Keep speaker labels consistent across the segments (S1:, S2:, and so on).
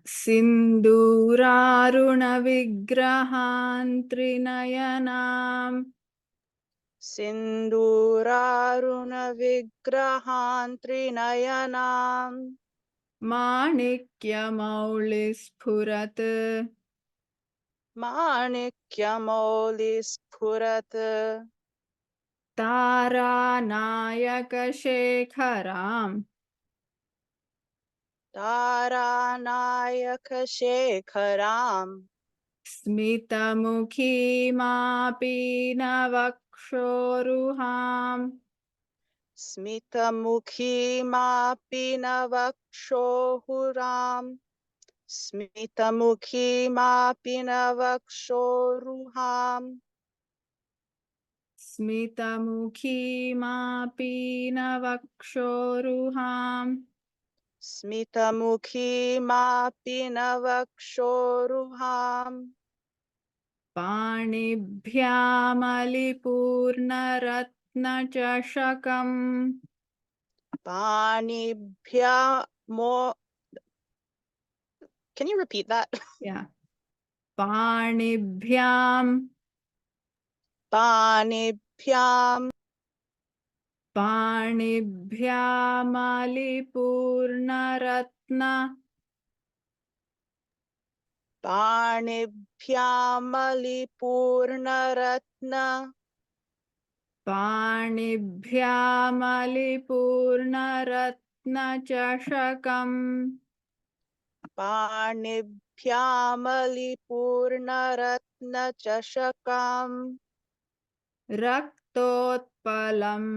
S1: सिन्दूरारुणविग्रहान् त्रिनयनाम्
S2: सिन्दूरारुणविग्रहान् त्रिनयनाम्
S1: माणिक्यमौलिस्फुरत्
S2: माणिक्यमौलिस्फुरत्
S1: तारानायकशेखराम्
S2: तारानायकशेखराम्
S1: स्मितमुखीमापीनवक्षोरुहाम्
S2: स्मितमुखीमापि नवक्षोरुहाम् स्मितमुखीमापि नवक्षोरुहाम्
S1: स्मितमुखीमापीनवक्षोरुहाम्
S2: स्मितमुखीमापि नवक्षोरुहाम्
S1: पाणिभ्यामलिपूर्णरत्नचषकम्
S2: पाणिभ्या मो Can you repeat that?
S1: Yeah. पाणिभ्याम्
S2: पाणिभ्याम्
S1: पाणिभ्यामलिपूर्णरत्न
S2: पाणिभ्यामलिपूर्णरत्न
S1: पाणिभ्यामलिपूर्णरत्नचषकम्
S2: पाणिभ्यामलिपूर्णरत्नचषकम्
S1: रक्तोत्पलम्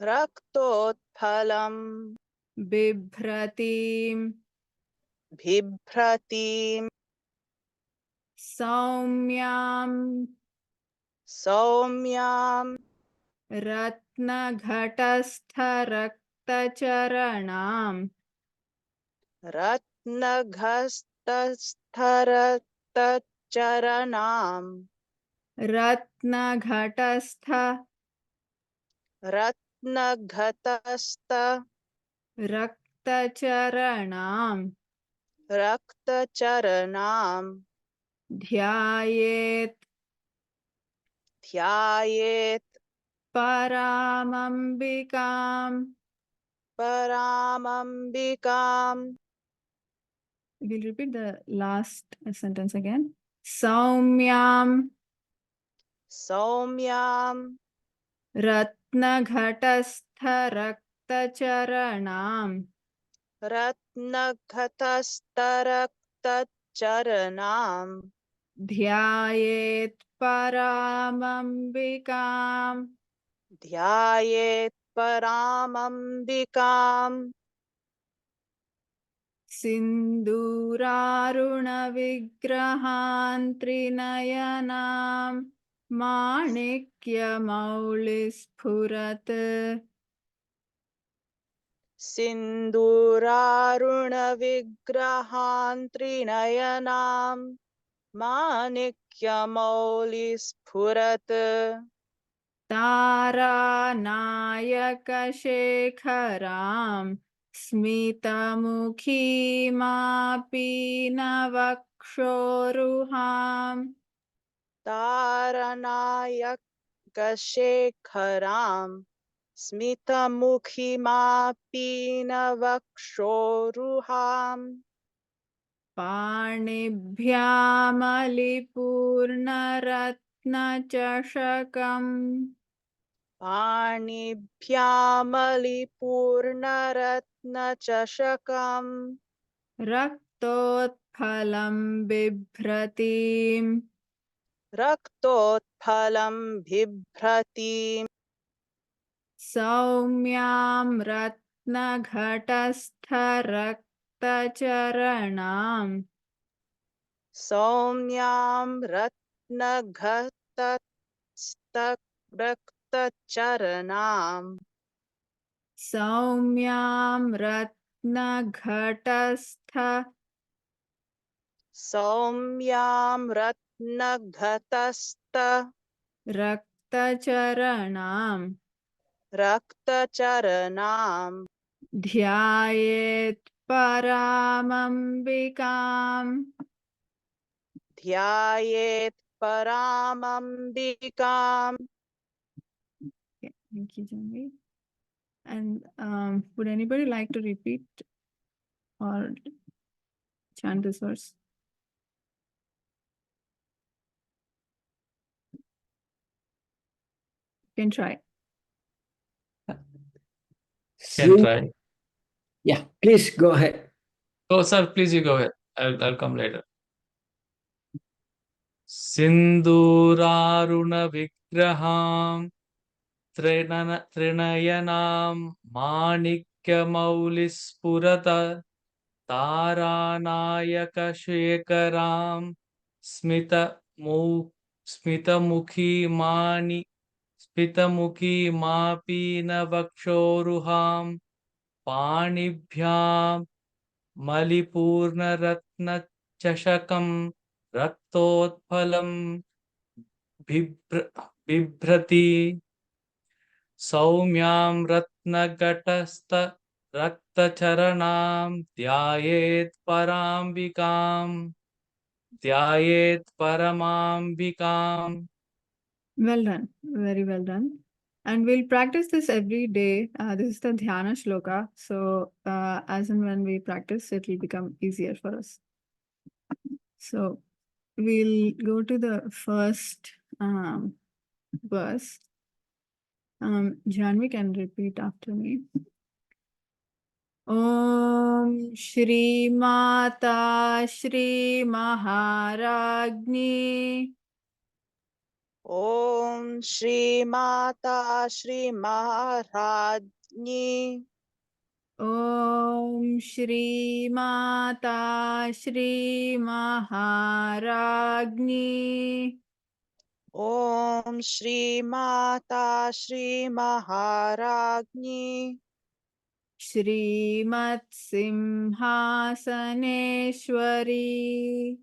S2: रक्तोत्फलम्
S1: बिभ्रतीम्
S2: बिभ्रतीम्
S1: सौम्याम्
S2: सौम्याम्
S1: रत्नघटस्थरक्तचरणाम्
S2: रत्नघटस्थरक्तचरणाम्
S1: रत्नघटस्थ
S2: रत्नघटस्थ
S1: रक्तचरणाम्
S2: रक्तचरणाम्
S1: ध्यायेत्
S2: ध्यायेत्
S1: परामम्बिकाम्.
S2: परामम्बिकाम्.
S1: We'll repeat the last sentence again. सौम्याम्
S2: सौम्याम्
S1: रत्नघटस्थरक्तचरणाम्
S2: रत्नघटस्थरक्तचरणाम्
S1: ध्यायेत् परामम्बिकाम्.
S2: ध्यायेत् परामम्बिकाम्.
S1: सिन्दूरारुणविग्रहान् त्रिनयनाम् माणिक्यमौलिस्फुरत्
S2: सिन्दूरारुणविग्रहान् त्रिनयनाम् माणिक्यमौलिस्फुरत्
S1: तारानायकशेखराम् स्मितमुखीमापीनवक्षोरुहाम्
S2: तारनायकशेखराम् स्मितमुखीमापीनवक्षोरुहाम्
S1: पाणिभ्यामलिपूर्णरत्नचषकम्
S2: पाणिभ्यामलिपूर्णरत्नचषकम्
S1: रक्तोत्फलं बिभ्रतीम्
S2: रक्तोत्फलं बिभ्रतीम्
S1: सौम्यां रत्नघटस्थरक्तचरणाम्
S2: सौम्यां रत्नघटस्थरक्तचरणाम्
S1: सौम्यां रत्नघटस्थ
S2: सौम्यां रत्नघटस्थ
S1: रक्तचरणाम्
S2: रक्तचरणाम्
S1: ध्यायेत् परामम्बिकाम्
S2: ध्यायेत् परामम्बिकाम्
S1: Okay, thank you, Janvi. And would anybody like to repeat or chant this verse? You can try.
S3: Can try.
S4: Yeah, please go ahead.
S3: Oh, sir, please you go ahead. I'll come later. Sindurarunavigraham Trinayanam Manikyamulispurata Taranayakashekaram Smitamukhi Mapinavakshoruham Panibhyam Malipurnaratnachashakam Raktotphalam बिभ्रति सौम्यां रत्नघटस्थ रक्तचरणां ध्यायेत् परमाम्बिकाम्.
S1: Well done. Very well done. And we'll practice this every day. This is the Dhyana Shloka. So as and when we practice, it will become easier for us. So we'll go to the first verse. Janvi can repeat after me. Om Shri Mata Shri Maharagni
S2: ॐ श्रीमाता श्रीमहाराज्ञी
S1: Om Shri Mata Shri Maharagni
S2: ॐ श्रीमाता श्रीमहाराज्ञी
S1: Shrimat Simhasaneshwari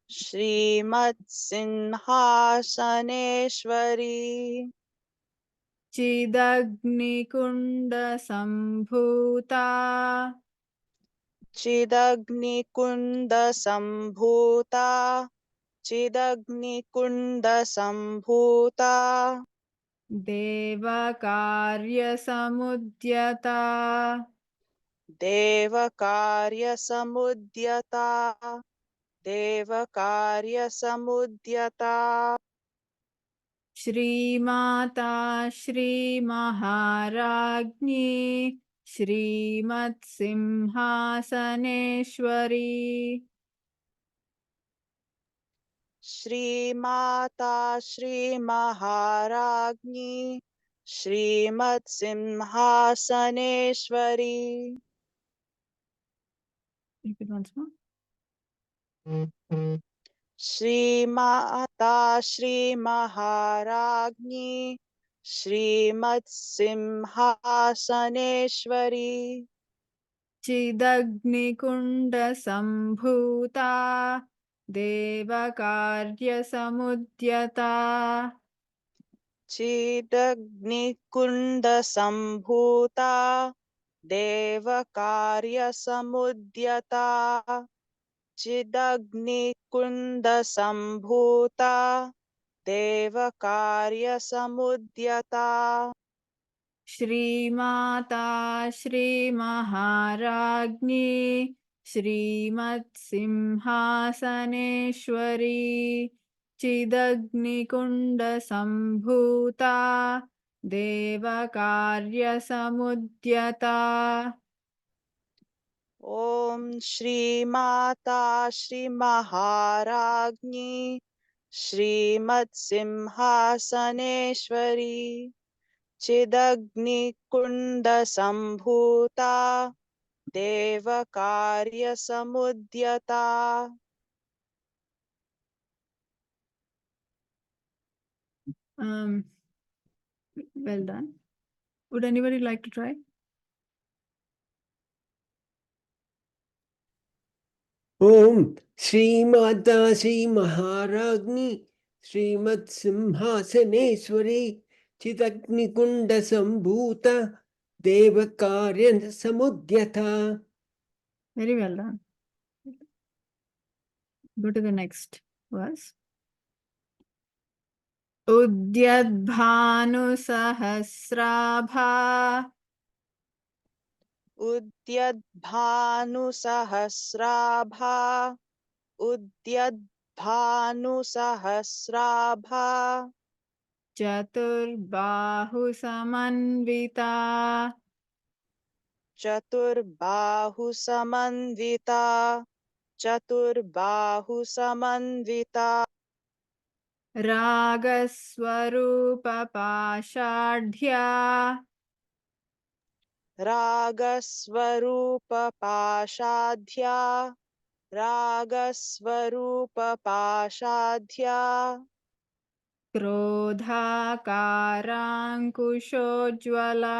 S2: श्रीमत्सिंहासनेश्वरी
S1: Chidagnikunda Sambhuta
S2: चिदग्निकुण्डसम्भूता
S1: Devakarya
S2: देवकार्यसमुद्यता
S1: Shrimata Shri Maharagni Shrimat Simhasaneshwari
S2: श्रीमाता श्रीमहाराज्ञी श्रीमत्सिंहासनेश्वरी
S1: Repeat once more.
S2: श्रीमाता श्रीमहाराज्ञी श्रीमत्सिंहासनेश्वरी
S1: Chidagnikunda Sambhuta Devakarya Samudyata
S2: चिदग्निकुण्डसम्भूता देवकार्यसमुद्यता चिदग्निकुण्डसम्भूता देवकार्यसमुद्यता
S1: Shrimata Shri Maharagni Shrimat Simhasaneshwari Chidagnikunda Sambhuta Devakarya Samudyata
S2: ॐ श्रीमाता श्रीमहाराज्ञी श्रीमत्सिंहासनेश्वरी चिदग्निकुण्डसम्भूता देवकार्यसमुद्यता
S1: Well done. Would anybody like to try?
S4: Om Shri Mata Shri Maharagni Srimat Simhasaneswari Chitagni Kunda Sambhuta Devakarya Samudyata.
S1: Very well done. Go to the next verse. Udyadbhanu sahasrabha
S2: उद्यद्भानुसहस्राभा उद्यद्भानुसहस्राभा
S1: chaturbahu samanvita
S2: चतुर्बाहुसमन्विता चतुर्बाहुसमन्विता
S1: ragaswarupa pashadhya
S2: रागस्वरूपपाशाढ्या रागस्वरूपपाशाढ्या
S1: क्रोधाकाराङ्कुशोज्ज्वला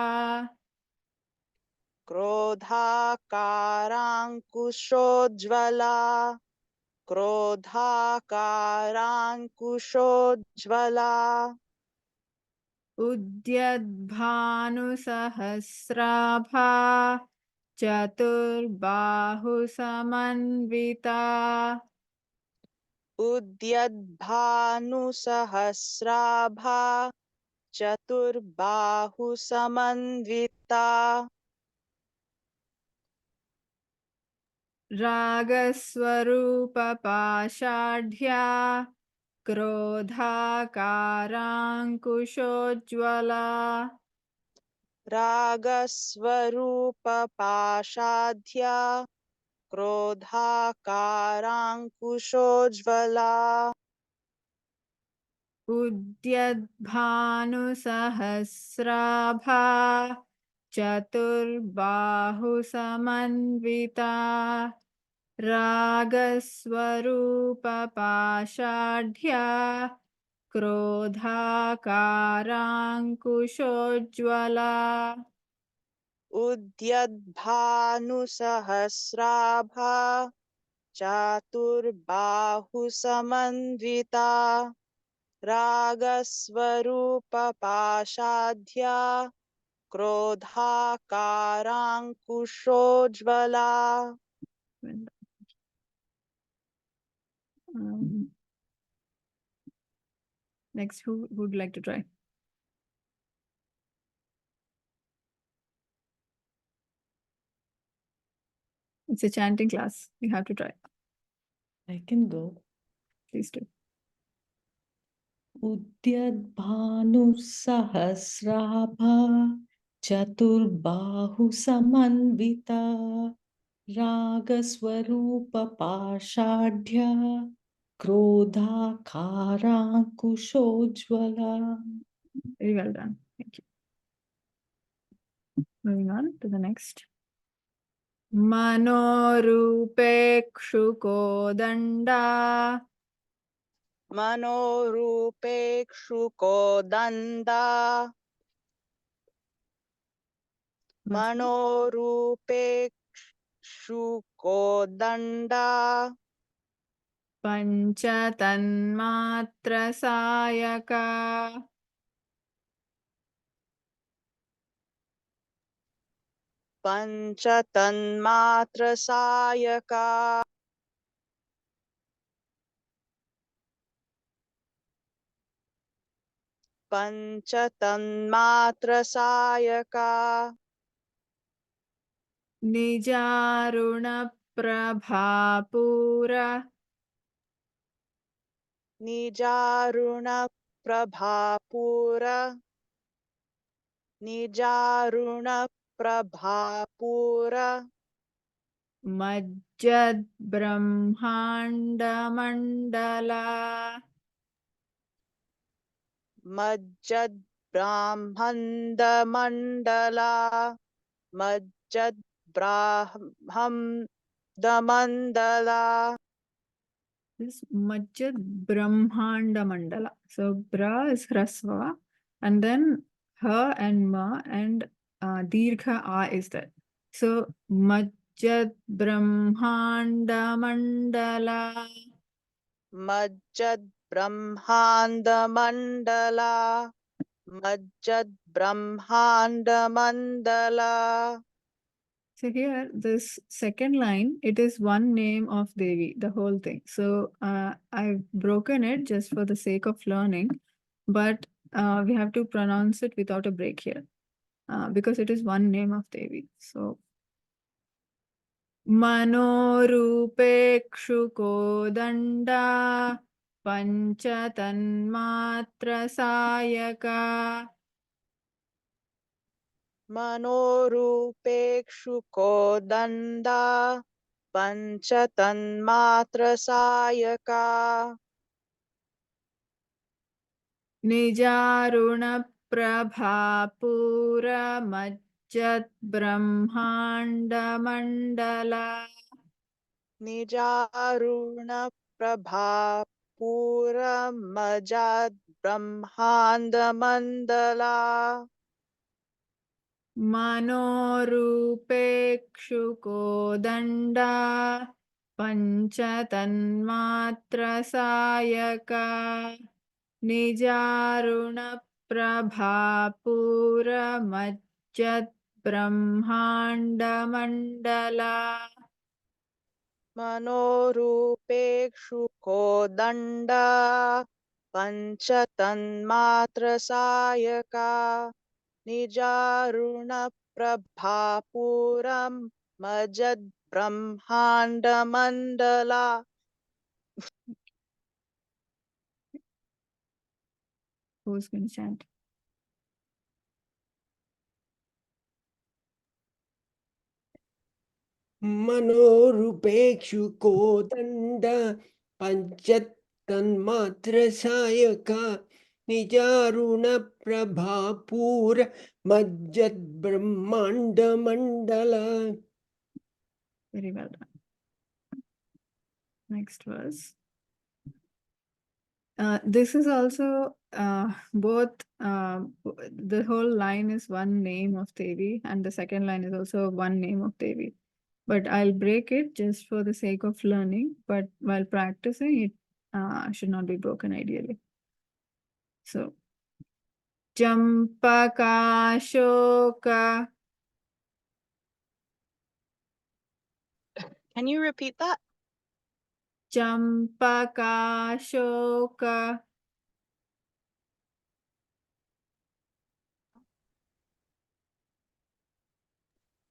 S2: क्रोधाकाराङ्कुशोज्ज्वला क्रोधाकाराङ्कुशोज्ज्वला
S1: उद्यद्भानुसहस्राभा चतुर्बाहु Samanvita
S2: उद्यद्भानुसहस्राभा चतुर्बाहुसमन्विता
S1: रागस्वरूपपाशाढ्या क्रोधाकाराङ्कुशोज्ज्वला
S2: रागस्वरूपपाशाढ्या क्रोधाकाराङ्कुशोज्ज्वला
S1: उद्यद्भानुसहस्राभा चतुर्बाहु Samanvita रागस्वरूपपाशाढ्या क्रोधाकाराङ्कुशोज्ज्वला
S2: उद्यद्भानुसहस्राभा चातुर्बाहुसमन्विता रागस्वरूपपाशाढ्या क्रोधाकाराङ्कुशोज्ज्वला
S1: Next, who would like to try? It's a chanting class. You have to try.
S5: I can go.
S1: Please do.
S5: उद्यद्भानुसहस्राभा चतुर्बाहुसमन्विता रागस्वरूपपाशाढ्या क्रोधाकाराङ्कुशोज्ज्वला.
S1: Very well done. Thank you. Moving on to the next. Manorupekshukodanda
S2: मनोरूपेक्षुकोदन्दा मनोरूपेक्षुकोदण्डा
S1: Panchatanmatrasayaka
S2: पञ्चतन्मात्रसायका पञ्चतन्मात्रसायका
S1: Nijarunapprabhapura
S2: निजारुणप्रभापुर निजारुणप्रभापुर
S1: Majjad-brahmanda-mandala
S2: मज्जद्ब्राह्मन्दमण्डला मज्जद्ब्राह्मन्दमण्डला
S1: This Majjad Brahmanda Mandala. So Bra is Hrasva, and then Ha and Ma and Dirgha A is there. So Majjad Brahmanda Mandala
S2: मज्जद्ब्रह्माण्डमण्डला Majjad Brahmanda Mandala.
S1: So here, this second line, it is one name of Devi, the whole thing. So I've broken it just for the sake of learning, but we have to pronounce it without a break here because it is one name of Devi. So Manorupekshuko Danda Panchatanmatra Sayaka.
S2: Manorupekshuko Danda Panchatanmatra Sayaka.
S1: Nijaruna Prabhapura Majjat Brahmanda Mandala.
S2: Nijaruna Prabha Pura Majad Brahmanda Mandala.
S1: Manorupekshuko Danda Panchatanmatra Sayaka. Nijaruna Prabhapura Majjat Brahmanda Mandala.
S2: Manorupekshuko Danda Panchatanmatra Sayaka. Nijaruna Prabhapuram Majad Brahmanda Mandala.
S1: Who's going to chant?
S4: मनोरूपेक्षुको दण्ड पञ्चतन्मात्रसायका निजारुणप्रभापूर मज्जद्ब्रह्माण्डमण्डल.
S1: Very well done. Next verse. This is also both, the whole line is one name of Devi and the second line is also one name of Devi. But I'll break it just for the sake of learning, but while practicing it should not be broken ideally. So, Champakashoka.
S2: Can you repeat that?
S1: Champakashoka.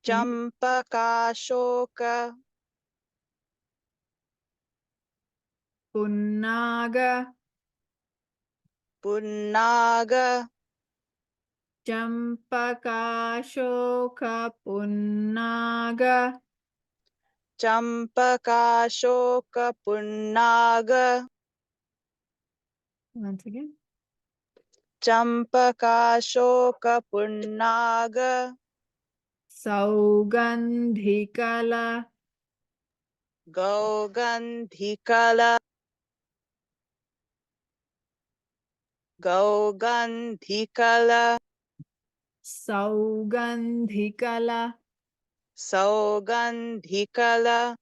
S2: Champakashoka.
S1: Punnaga.
S2: Punnaga.
S1: Champakashoka Punnaga.
S2: Champakashoka Punnaga.
S1: Once again.
S2: Champakashoka Punnaga.
S1: Saugandhikala.
S2: Gaugandhikala. Gaugandhikala.
S1: Saugandhikala.
S2: Saugandhikala.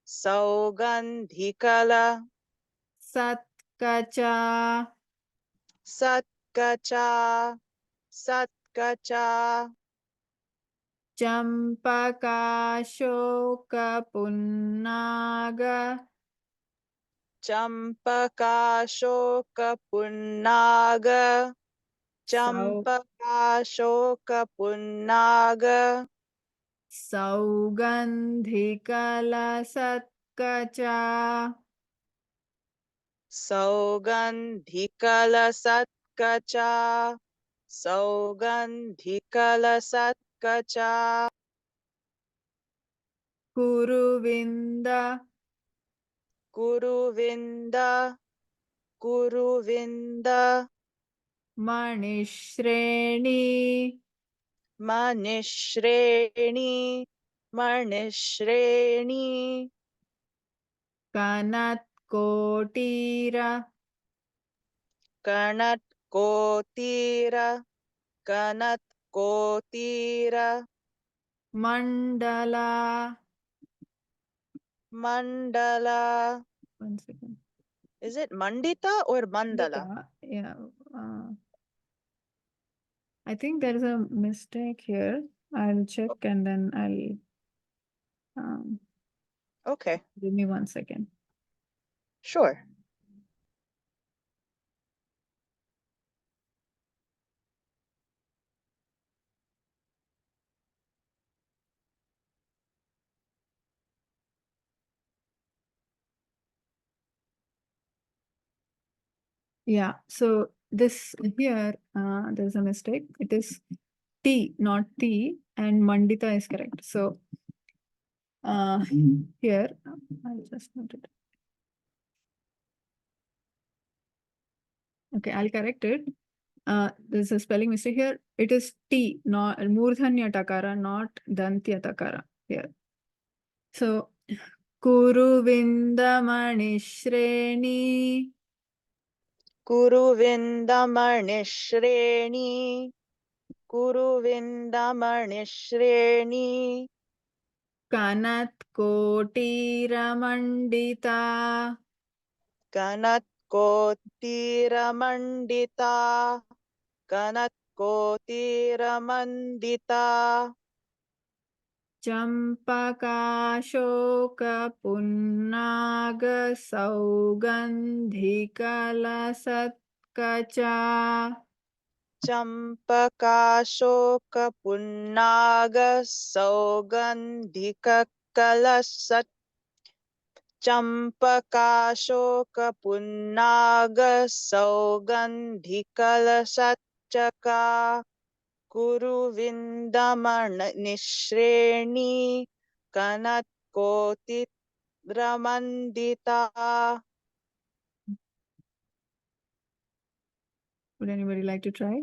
S2: Saugandhikala.
S1: Satkacha.
S2: Satkacha. Satkacha.
S1: Champakashoka Punnaga.
S2: Champakashoka Punnaga.
S1: Sau-
S2: Champakashoka Punnaga.
S1: Saugandhikala Satkacha.
S2: Saugandhikala Satkacha. Saugandhikala Satkacha.
S1: Kuruvinda.
S2: Guruvinda. Guruvinda.
S1: Manishreni.
S2: Manishreni. Manishreni.
S1: Kanat Kotira.
S2: Kanat Kotira. Kanat Kotira.
S1: Mandala.
S2: Mandala.
S1: One second.
S2: Is it Mandita or Mandala?
S1: Yeah. I think there is a mistake here. I'll check and then I'll
S2: Okay,
S1: give me 1 second.
S2: sure.
S1: Yeah, so this here, there's a mistake. It is T, not T, and Mandita is correct. So here, I'll just note it. Okay, I'll correct it. There's a spelling mistake here. It is T, not Murdhanya Takara, not Dantya Takara here. So, Kuru Vindamani Shreni
S2: Kuru Vindamani Shreni. Kuru Vindamani Shreni.
S1: Kanat Koti Ramandita
S2: Kanat Kotira Mandita. Kanat Kotira Mandita.
S1: Champakashoka Punnaga Saugandhikalasatkacha
S2: Champakashoka Punnaga Saugandhika Kalasat. Champakashoka Punnaga Saugandhikalasatchaka. Kuru Vindamani Kanat Koti Ramandita.
S1: Would anybody like to try?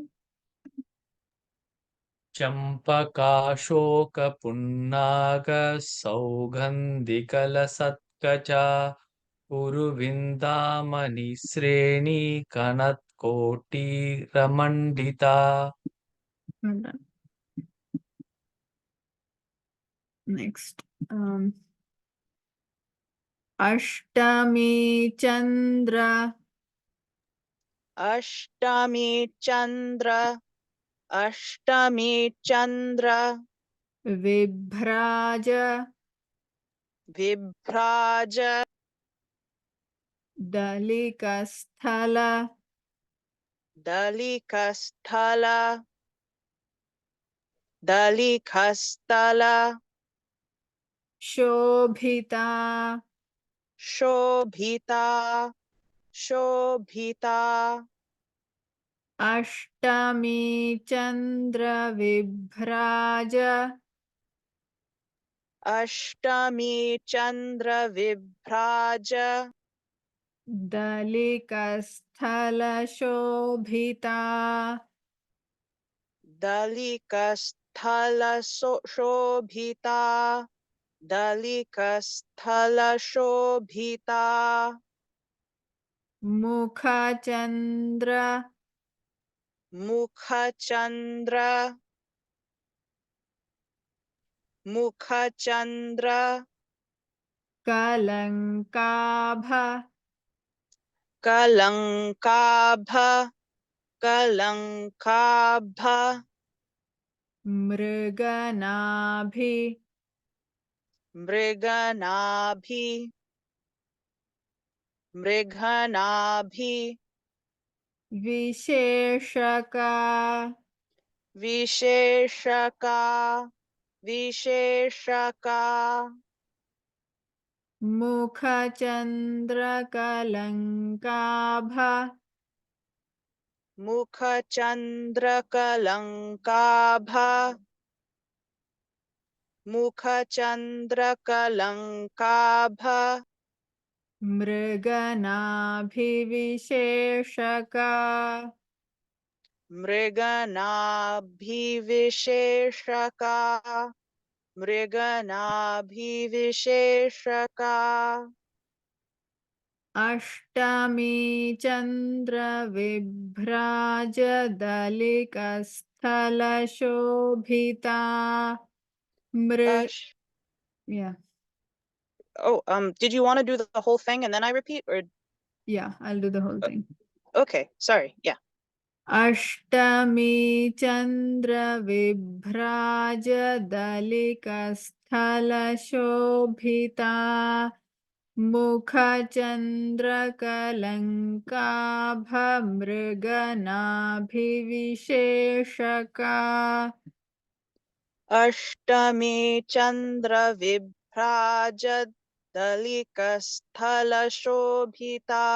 S3: चम्पकाशोकपुन्नागसौगन्धिकलसत्कचा उरुविन्दामणिश्रेणी कनत्कोटिरमण्डिता.
S1: Well done. Next. Ashtami Chandra
S2: Ashtami Chandra. Ashtami Chandra.
S1: Vibhraja
S2: Vibhraja.
S1: Dalikasthala
S2: Dalikasthala. Dalikasthala.
S1: Shobhita
S2: Shobhita. Shobhita.
S1: Ashtami Chandra Vibhraja
S2: Ashtami Chandra Vibhraja.
S1: Dalikasthala Shobhita
S2: Dalikasthala Shobhita. Dalikasthala Shobhita.
S1: Mukha Chandra
S2: Mukha Chandra. Mukha Chandra.
S1: Kalankabha
S2: Kalankabha. Kalankabha.
S1: Mriganabhi
S2: Mriganabhi. Mriganabhi.
S1: Visheshaka
S2: Visheshaka. Visheshaka.
S1: Mukha Chandra Kalankabha
S2: Mukha Chandra Kalankabha. Mukha Chandra Kalankabha.
S1: Mriganabhi Visheshaka
S2: Mriganabhi Visheshaka. Mriganabhi Visheshaka.
S1: Ashtami Chandra Vibhraja Dalikasthala Shobhita
S2: Ash.
S1: Yeah,
S2: Oh, did you want to do the whole thing and then I repeat, or
S1: yeah, I'll do the whole thing.
S2: okay, sorry, yeah.
S1: अष्टमी चन्द्रविभ्राजदलिकस्थलशोभिता मुखचन्द्रकलङ्काभमृगनाभिविशेषका
S2: अष्टमे चन्द्रविभ्राजदलिकस्थलशोभिता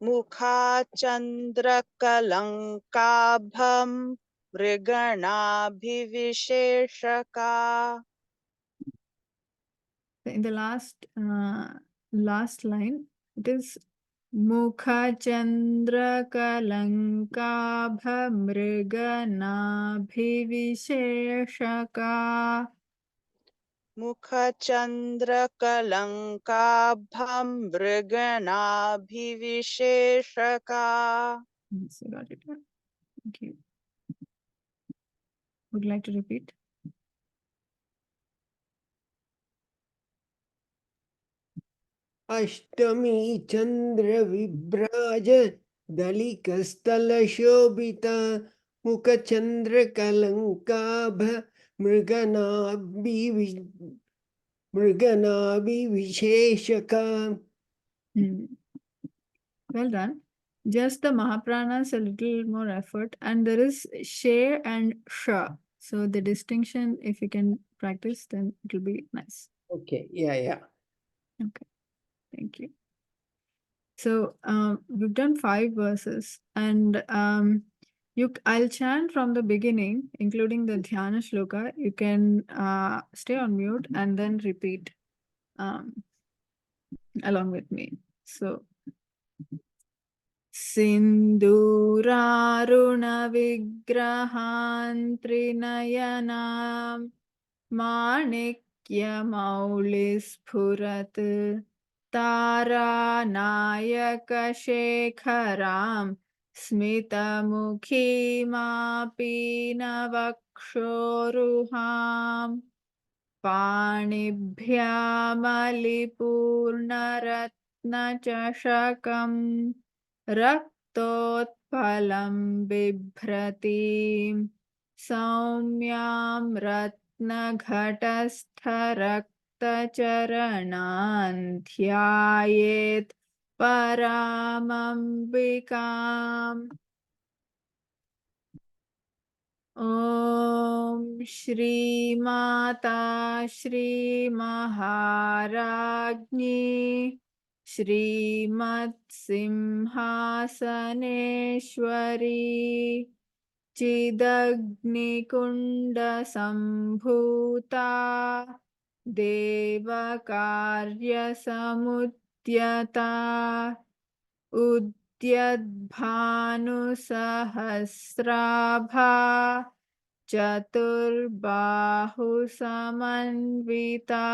S2: मुखाचन्द्रकलङ्काभं मृगणाभिविशेषका.
S1: In the last line, it is Mukhachandrakalankabhamriganabhivisheshaka.
S2: मुखचन्द्रकलङ्काभं मृगणाभिविशेषका.
S1: Yes, I got it. Thank you. Would you like to repeat?
S4: Ashtami चन्द्रविभ्राज दलिकस्थलशोभिता मुखचन्द्रकलङ्काभ मृगनाभिविशेषका.
S1: Well done. Just the Mahapranas, a little more effort, and there is she and sha. So the distinction, if you can practice, then it will be nice.
S4: Okay, yeah.
S1: Okay, thank you. So we've done 5 verses, and I'll chant from the beginning, including the Dhyana Shloka. You can stay on mute and then repeat along with me. So Sindurarunavigrahan Trinayanam Manikya-maulispurat Taranayakashekharam Smitamukhimapinavakshoruham Panibhyamalipurnaratnachashakam Raktotpalam bibhratim Saumyam ratnaghatastha dhyayet paramambikam. Om Shri Mata Shri Maharajni Shri Mat Simhasaneshwari Chidagni Kunda Sambhuta Devakarya Samudyata Udyadbhanu Sahasrabha Chaturbahu Samanvita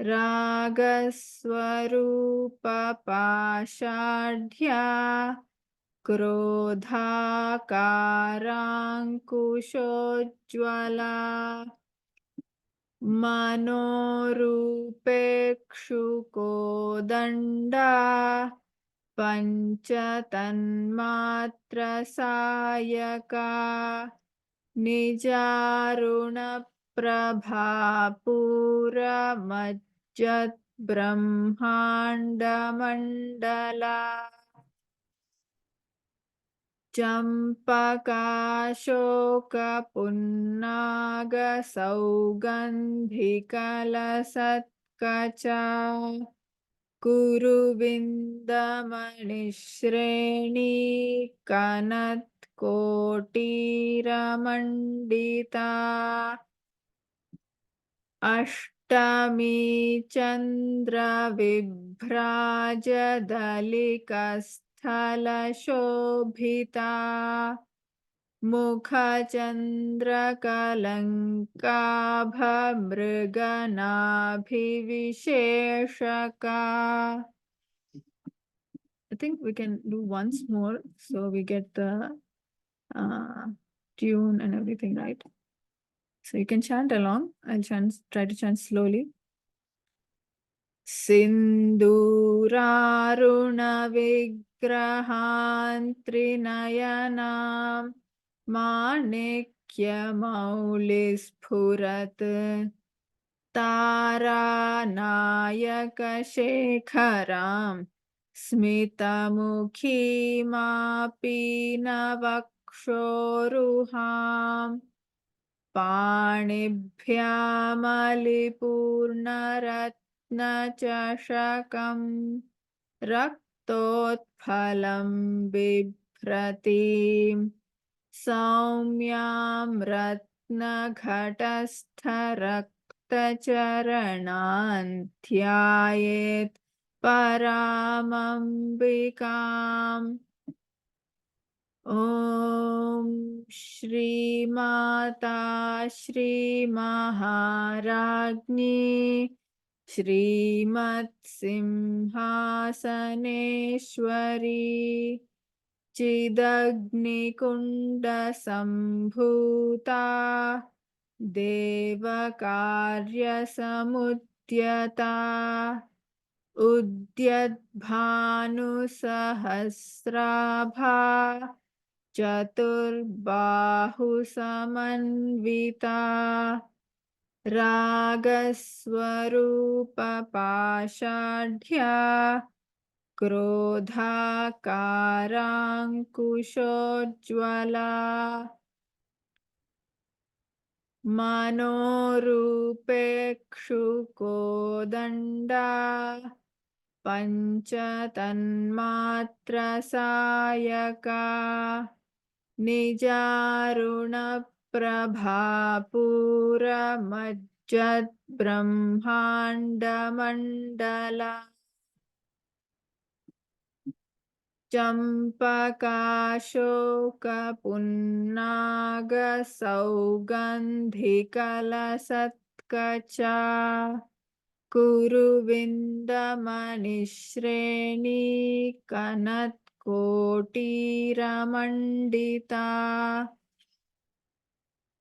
S1: Ragaswarupa Pashadhya Krodhakarangkushojvala Manorupekshukodanda Panchatanmatra Nijaruna Prabhapura Majjat Brahmanda Mandala Champaka Shoka Punnaga Saugandhikala Satkacha Kuru Vindamani Kanat Kotira Mandita Ashtami Chandra Vibhraja Dalikasthala Shobhita Mukha Chandra Kalankabha Mriganabhivisheshaka. I think we can do once more so we get the tune and everything right. So you can chant along. I'll try to chant slowly. सिन्दूरारुणविग्रहान् त्रिनयनां माणिक्यमौलिस्फुरत् तारानायकशेखरां स्मितमुखीमापीनवक्षोरुहाम् पाणिभ्यामलिपूर्णरत्नचषकं रक्तोत्फलं बिभ्रतीं सौम्यां रत्नघटस्थरक्तचरणान् ध्यायेत् परामम्बिकाम्। ॐ श्रीमाता श्रीमहाराज्ञी श्रीमत्सिंहासनेश्वरी चिदग्निकुण्डसम्भूता देवकार्यसमुद्यता उद्यद्भानुसहस्राभा चतुर्बाहुसमन्विता रागस्वरूपपाषाढ्या क्रोधाकाराङ्कुशोज्ज्वला मनोरूपेक्षुकोदण्डा पञ्चतन्मात्रसायका निजारुणप्रभापूरमज्जद्ब्रह्माण्डमण्डला चम्पकाशोकपुन्नागसौगन्धिकलसत्कचा कुरुविन्दमणिश्रेणी कनत्कोटीरमण्डिता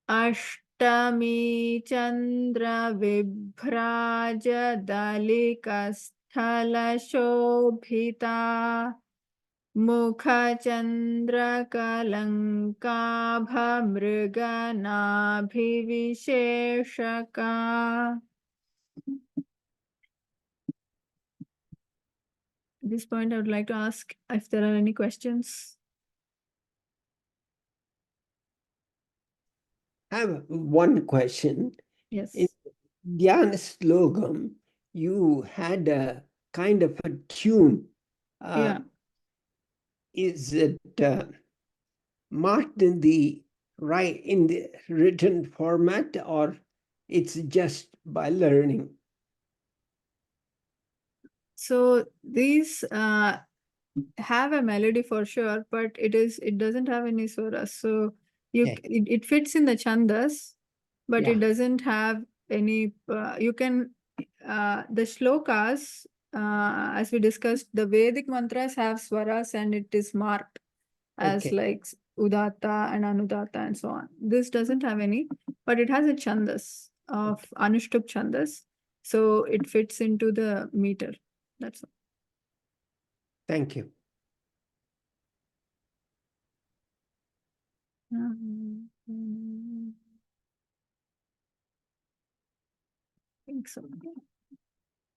S1: अष्टमी चन्द्रविभ्राजदलिकस्थलशोभिता मुखचन्द्रकलङ्काभमृगनाभिविशेषका। At this point, I would like to ask if there are any questions.
S4: I have one question.
S1: Yes.
S4: In Dhyana Slokam, you had a kind of a tune.
S1: Yeah.
S4: Is it marked in the written format, or it's just by learning?
S1: So these have a melody for sure, but it doesn't have any swaras. So it fits in the chandas, but it doesn't have any. You can the shlokas, as we discussed, the Vedic mantras have swaras and it is marked as like Udatta and Anudatta and so on. This doesn't have any, but it has a chandas of Anushtup chandas, so it fits into the meter. That's all.
S4: Thank you.
S1: I think so.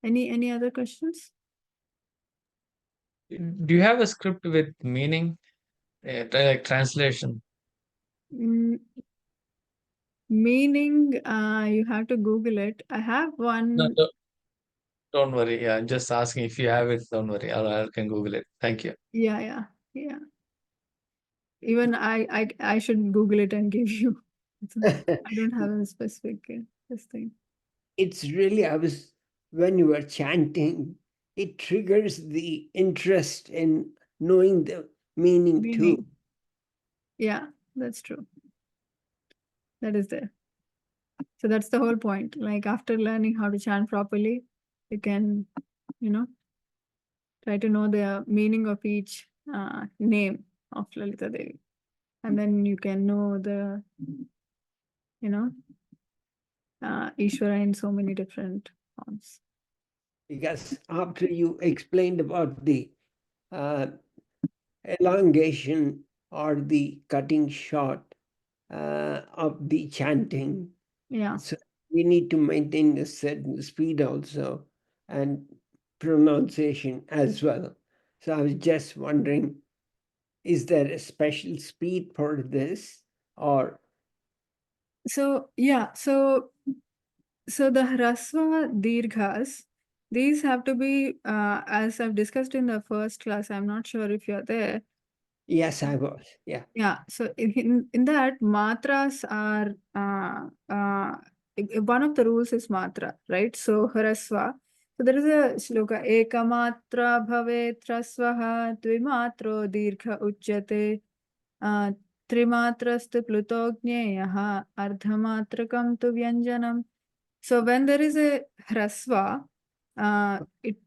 S1: Any other questions?
S3: Do you have a script with meaning, like translation?
S1: Meaning, you have to Google it. I have one.
S3: No, don't worry. Yeah, I'm just asking if you have it. Don't worry. I can Google it. Thank you.
S1: Yeah. Even I should Google it and give you. I don't have a specific this thing.
S4: It's really, when you were chanting, it triggers the interest in knowing the meaning too.
S1: Yeah, that's true. That is there. So that's the whole point. Like after learning how to chant properly, you can, try to know the meaning of each name of Lalita Devi. And then you can know the, Ishvara in so many different forms.
S4: because after you explained about the elongation or the cutting short of the chanting,
S1: Yeah.
S4: so we need to maintain a certain speed also and pronunciation as well. So I was just wondering, is there a special speed for this, or
S1: So yeah, so the hrasva dirghas, these have to be as I've discussed in the first class. I'm not sure if you're there.
S4: yes, I was, yeah.
S1: Yeah, so in that matras are one of the rules is matra, right? So hrasva. So there is a shloka ekamatra bhavet hrasvaha dvimatro dirgha uchyate trimatrastu plutogneyaha ardhamatrakam tu vyanjanam. So when there is a hrasva,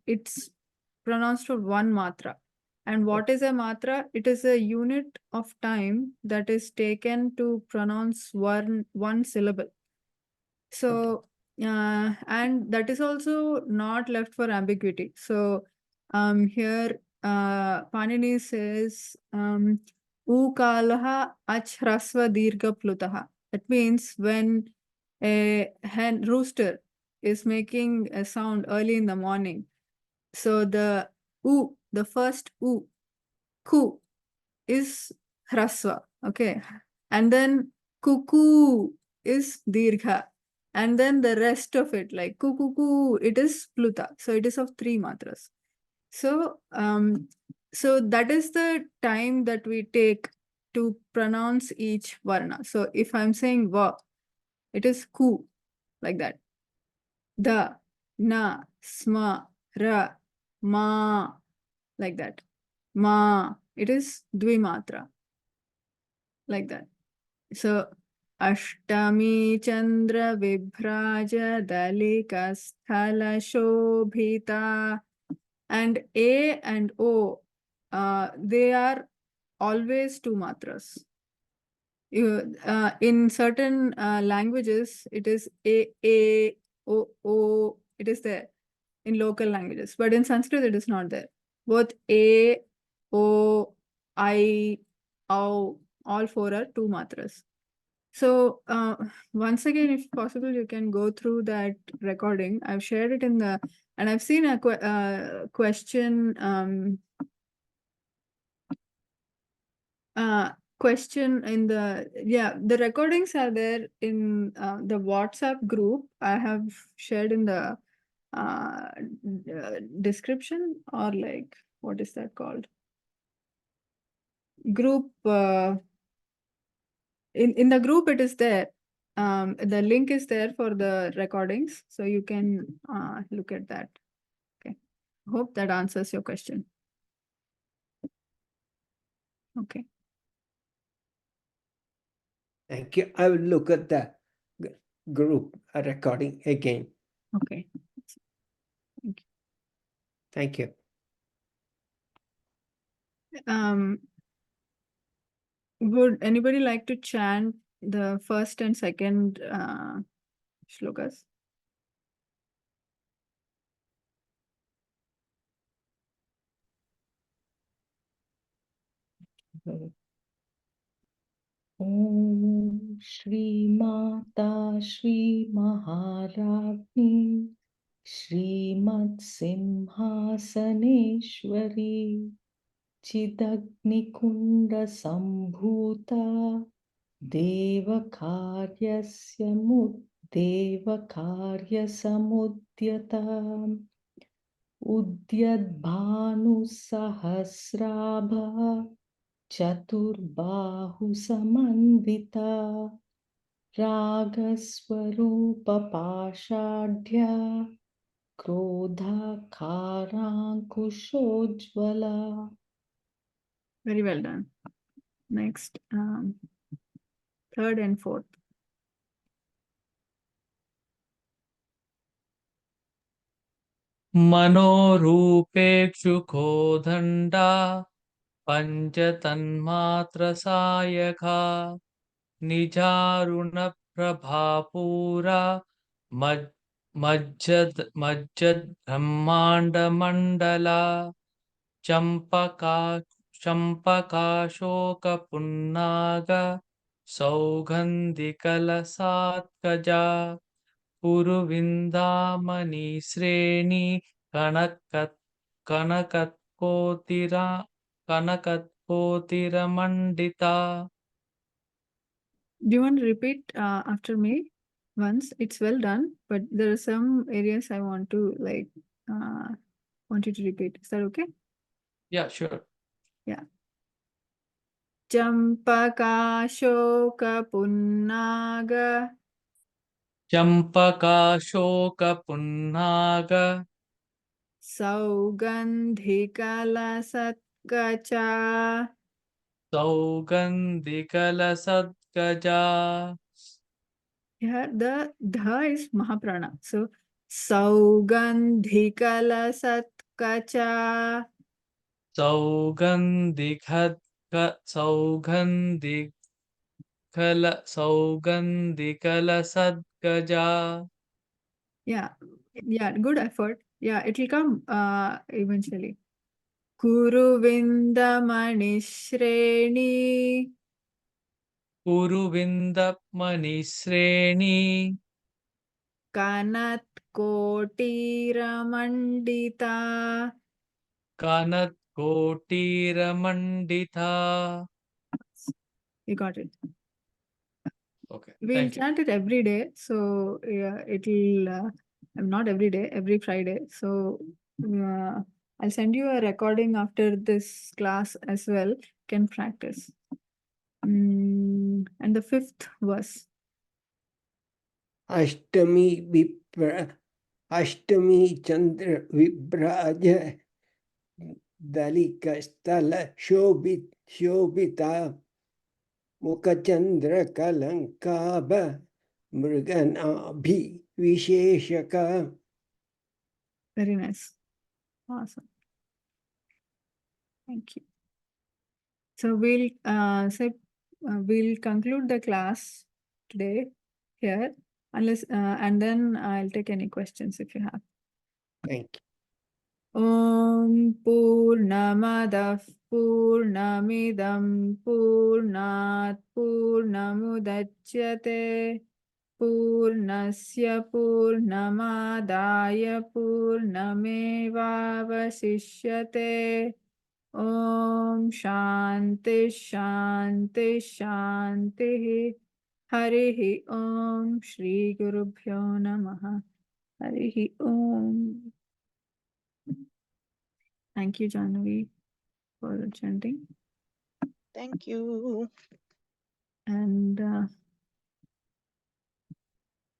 S1: it's pronounced for one matra. And what is a matra? It is a unit of time that is taken to pronounce one syllable. So, and that is also not left for ambiguity. So, here, Panini says, ukalaha achrasva dirgha plutaha. That means when a hen rooster is making a sound early in the morning, so the the first ku is hrasva, okay, and then kuku is dirgha, and then the rest of it, like kukuku, it is pluta. So it is of 3 matras. So so that is the time that we take to pronounce each varna. So if I'm saying va, it is ku, like that. Da, na, sma, ra, ma, like that. Ma, it is dvimatra, like that. So Ashtami Chandra Vibhraja Dalika Sthala Shobhita, and A and O, they are always 2 matras. In certain languages, it is A, O, it is there in local languages, but in Sanskrit, it is not there. Both A, O, I, Au, all 4 are 2 matras. So once again, if possible, you can go through that recording. I've shared it in the, and I've seen a question question in the, the recordings are there in the WhatsApp group. I have shared in the description, or like, what is that called? Group, in the group it is there. The link is there for the recordings, so you can look at that. Okay, hope that answers your question. Okay.
S4: Thank you. I will look at the group recording again.
S1: Okay.
S4: Thank you.
S1: Would anybody like to chant the first and second shlokas?
S5: Om Shri Mata Shri Maharajni Shrimad Simhasaneshwari Chidagnikunda Sambhuta Devakarya Samudyata Udyadbhanu Sahasrabha Chaturbahu Samandita Ragaswarupa Pashadhya Krodha Karankushojvala.
S1: Very well done. Next, third and fourth.
S3: मनोरूपेक्षुको दण्डा पञ्चतन्मात्रसायका निजारुणप्रभापूरा मज्जद् ब्रह्माण्डमण्डला चम्पकाशोकपुन्नाग सौगन्धिकलसात्कजा पुरुविन्दामणिश्रेणी कनकत्कोटिरमण्डिता.
S1: Do you want to repeat after me once? It's well done, but there are some areas I want to want you to repeat. Is that okay?
S3: Yeah, sure.
S1: Champakashokapunnaga
S3: चम्पकाशोकपुन्नाग
S1: Saugandhikalasatkacha.
S3: सौगन्धिकलसत्कजा.
S1: Here the dha is Mahaprana. So Saugandhikalasatkacha.
S3: सौगन्धिकलसत्कजा.
S1: Yeah, good effort. Yeah, it will come eventually. Kuru Vindamanishrini
S3: पुरुविन्दमणिश्रेणी
S1: Kanat Kotiramandita.
S3: कनत्कोटिरमण्डिता.
S1: You got it.
S3: Okay,
S1: We'll
S3: thank you.
S1: chant it every day. So yeah, it'll not every day, every Friday. So I'll send you a recording after this class as well. Can practice. And the 5th verse.
S4: अष्टमी चंद्र विभ्राज दलिकस्थल शोभिता मुखचंद्र कलंकाभ मृगनाभि विशेषक.
S1: Very nice. Awesome. Thank you. So we'll we'll conclude the class today here, unless and then I'll take any questions if you have.
S4: Thank you.
S1: Om Purnamadah Purnamidam Purnat Purnamudachyate Purnasya Purnamadaya Purnamevavasishyate. Om Shanti Shanti Shanti. Harihi Om Shri Gurubhyo Namaha. Harihi Om. Thank you, Janvi, for chanting.
S2: Thank you.
S1: And